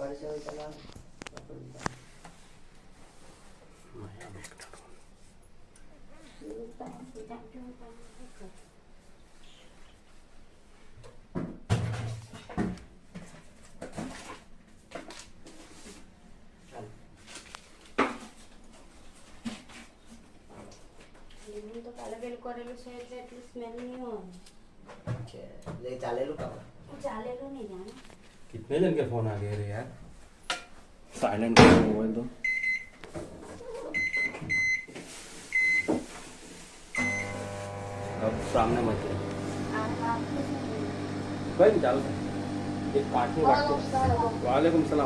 તો કાલે પેલું કરેલું છે એટલે એટલું સ્મેલ નહીં હોય છે ले ચાલેલું કામ ચાલેલું નહીં જાણે कितने जन के फोन आ गए रे यार साइलेंट करो मोबाइल तो अब सामने मत जाओ આ भाई चालो एक पार्ट में वालेकुम सलाम